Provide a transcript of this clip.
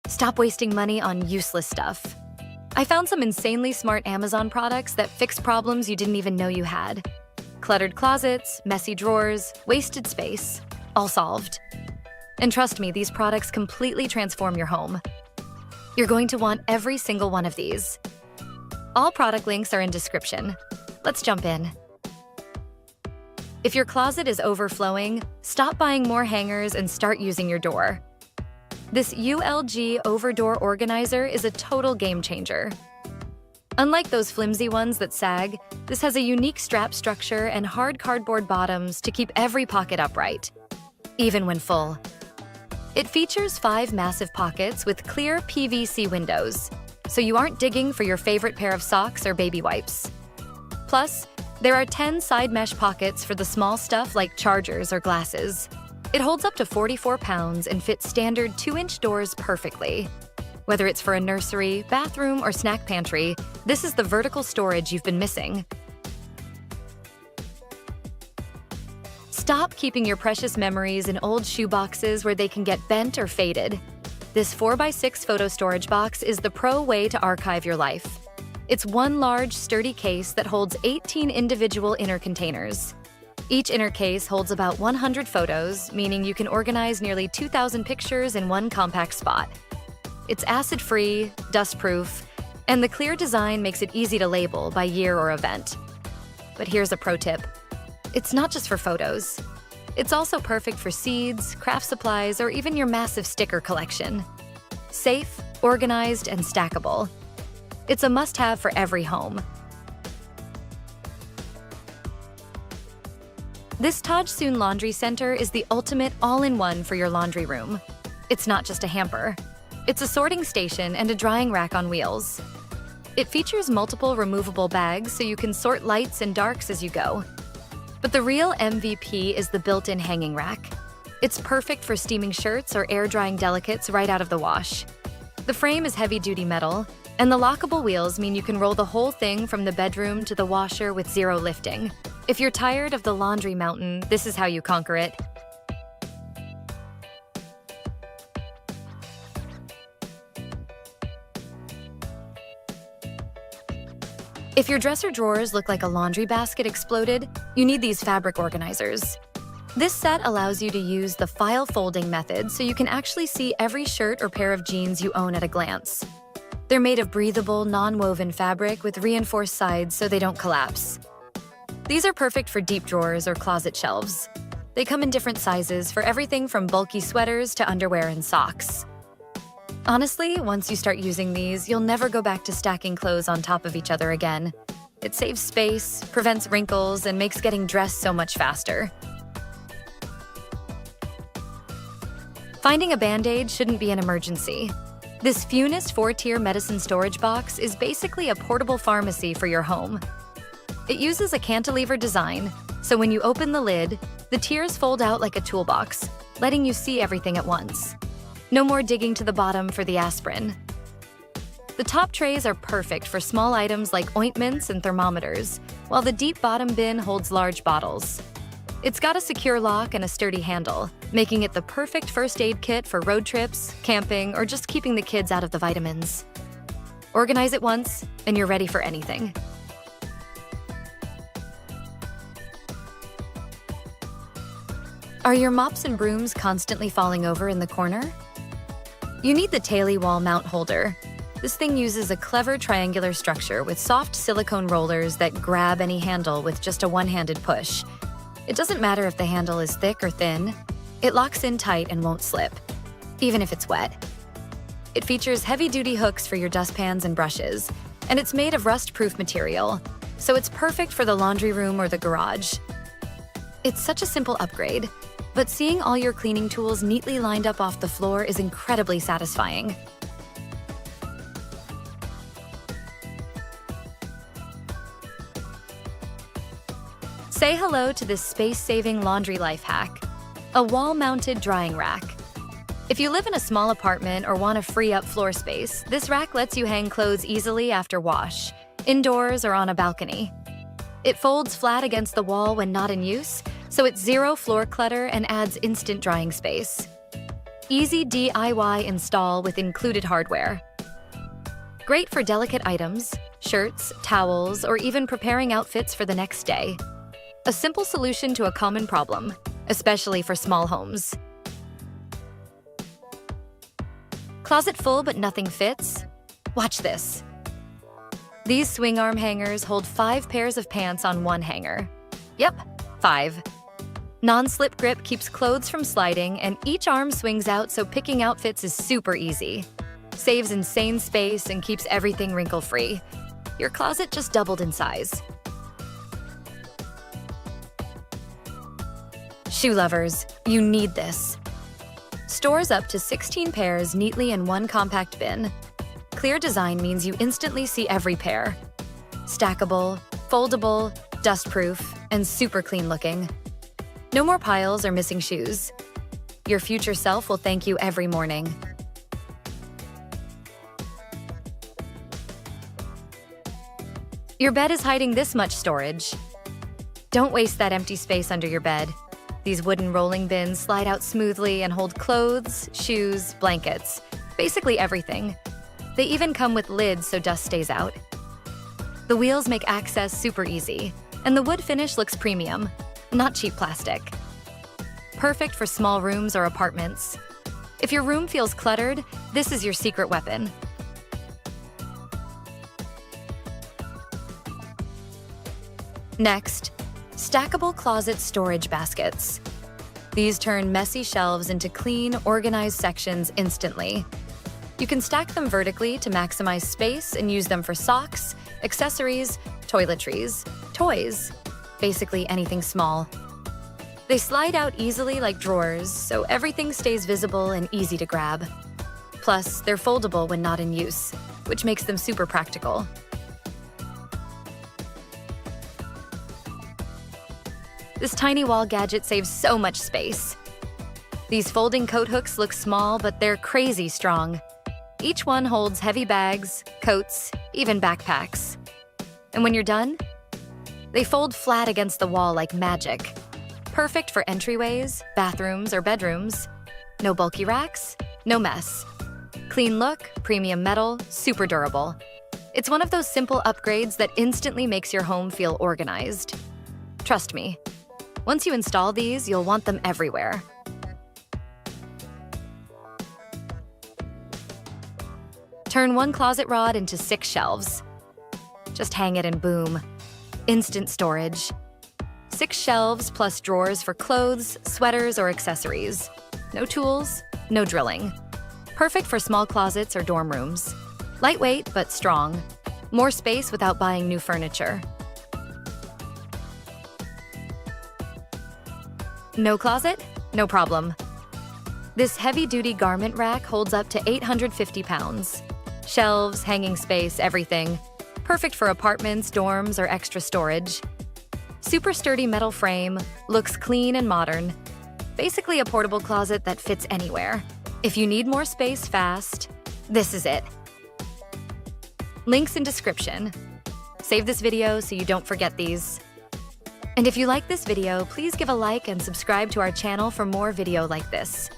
Stop wasting money on useless stuff. I found some insanely smart Amazon products that fix problems you didn't even know you had. Cluttered closets, messy drawers, wasted space, all solved. And trust me, these products completely transform your home. You're going to want every single one of these. All product links are in description. Let's jump in. If your closet is overflowing, stop buying more hangers and start using your door. This ULG overdoor organizer is a total game changer. Unlike those flimsy ones that sag, this has a unique strap structure and hard cardboard bottoms to keep every pocket upright, even when full. It features 5 massive pockets with clear PVC windows, so you aren't digging for your favorite pair of socks or baby wipes. Plus, there are 10 side mesh pockets for the small stuff like chargers or glasses. It holds up to 44 pounds and fits standard 2-inch doors perfectly. Whether it's for a nursery, bathroom, or snack pantry, this is the vertical storage you've been missing. Stop keeping your precious memories in old shoe boxes where they can get bent or faded. This 4x6 photo storage box is the pro way to archive your life. It's one large, sturdy case that holds 18 individual inner containers. Each inner case holds about 100 photos, meaning you can organize nearly 2,000 pictures in one compact spot. It's acid-free, dust-proof, and the clear design makes it easy to label by year or event. But here's a pro tip. It's not just for photos. It's also perfect for seeds, craft supplies, or even your massive sticker collection. Safe, organized, and stackable. It's a must-have for every home. This Tajsoon Laundry Center is the ultimate all-in-one for your laundry room. It's not just a hamper. It's a sorting station and a drying rack on wheels. It features multiple removable bags so you can sort lights and darks as you go. But the real MVP is the built-in hanging rack. It's perfect for steaming shirts or air-drying delicates right out of the wash. The frame is heavy-duty metal, and the lockable wheels mean you can roll the whole thing from the bedroom to the washer with zero lifting. If you're tired of the laundry mountain, this is how you conquer it. If your dresser drawers look like a laundry basket exploded, you need these fabric organizers. This set allows you to use the file folding method so you can actually see every shirt or pair of jeans you own at a glance. They're made of breathable, non-woven fabric with reinforced sides so they don't collapse. These are perfect for deep drawers or closet shelves. They come in different sizes for everything from bulky sweaters to underwear and socks. Honestly, once you start using these, you'll never go back to stacking clothes on top of each other again. It saves space, prevents wrinkles, and makes getting dressed so much faster. Finding a Band-Aid shouldn't be an emergency. This Funist 4-tier medicine storage box is basically a portable pharmacy for your home. It uses a cantilever design, so when you open the lid, the tiers fold out like a toolbox, letting you see everything at once. No more digging to the bottom for the aspirin. The top trays are perfect for small items like ointments and thermometers, while the deep bottom bin holds large bottles. It's got a secure lock and a sturdy handle, making it the perfect first aid kit for road trips, camping, or just keeping the kids out of the vitamins. Organize it once, and you're ready for anything. Are your mops and brooms constantly falling over in the corner? You need the Tali wall mount holder. This thing uses a clever triangular structure with soft silicone rollers that grab any handle with just a one-handed push. It doesn't matter if the handle is thick or thin. It locks in tight and won't slip, even if it's wet. It features heavy-duty hooks for your dustpans and brushes, and it's made of rust-proof material, so it's perfect for the laundry room or the garage. It's such a simple upgrade, but seeing all your cleaning tools neatly lined up off the floor is incredibly satisfying. Say hello to this space-saving laundry life hack, a wall-mounted drying rack. If you live in a small apartment or want to free up floor space, this rack lets you hang clothes easily after wash, indoors or on a balcony. It folds flat against the wall when not in use, so it's zero floor clutter and adds instant drying space. Easy DIY install with included hardware. Great for delicate items, shirts, towels, or even preparing outfits for the next day. A simple solution to a common problem, especially for small homes. Closet full but nothing fits? Watch this. These swing arm hangers hold 5 pairs of pants on one hanger. Yep, 5. Non-slip grip keeps clothes from sliding, and each arm swings out so picking outfits is super easy. Saves insane space and keeps everything wrinkle-free. Your closet just doubled in size. Shoe lovers, you need this. Stores up to 16 pairs neatly in one compact bin. Clear design means you instantly see every pair. Stackable, foldable, dustproof, and super clean looking. No more piles or missing shoes. Your future self will thank you every morning. Your bed is hiding this much storage. Don't waste that empty space under your bed. These wooden rolling bins slide out smoothly and hold clothes, shoes, blankets, basically everything. They even come with lids so dust stays out. The wheels make access super easy, and the wood finish looks premium, not cheap plastic. Perfect for small rooms or apartments. If your room feels cluttered, this is your secret weapon. Next, stackable closet storage baskets. These turn messy shelves into clean, organized sections instantly. You can stack them vertically to maximize space and use them for socks, accessories, toiletries, toys, basically anything small. They slide out easily like drawers, so everything stays visible and easy to grab. Plus, they're foldable when not in use, which makes them super practical. This tiny wall gadget saves so much space. These folding coat hooks look small, but they're crazy strong. Each one holds heavy bags, coats, even backpacks. And when you're done, they fold flat against the wall like magic. Perfect for entryways, bathrooms, or bedrooms. No bulky racks, no mess. Clean look, premium metal, super durable. It's one of those simple upgrades that instantly makes your home feel organized. Trust me. Once you install these, you'll want them everywhere. Turn one closet rod into 6 shelves. Just hang it and boom. Instant storage. 6 shelves plus drawers for clothes, sweaters, or accessories. No tools, no drilling. Perfect for small closets or dorm rooms. Lightweight but strong. More space without buying new furniture. No closet? No problem. This heavy-duty garment rack holds up to 850 pounds. Shelves, hanging space, everything. Perfect for apartments, dorms, or extra storage. Super sturdy metal frame, looks clean and modern. Basically a portable closet that fits anywhere. If you need more space fast, this is it. Links in description. Save this video so you don't forget these. And if you like this video, please give a like and subscribe to our channel for more video like this.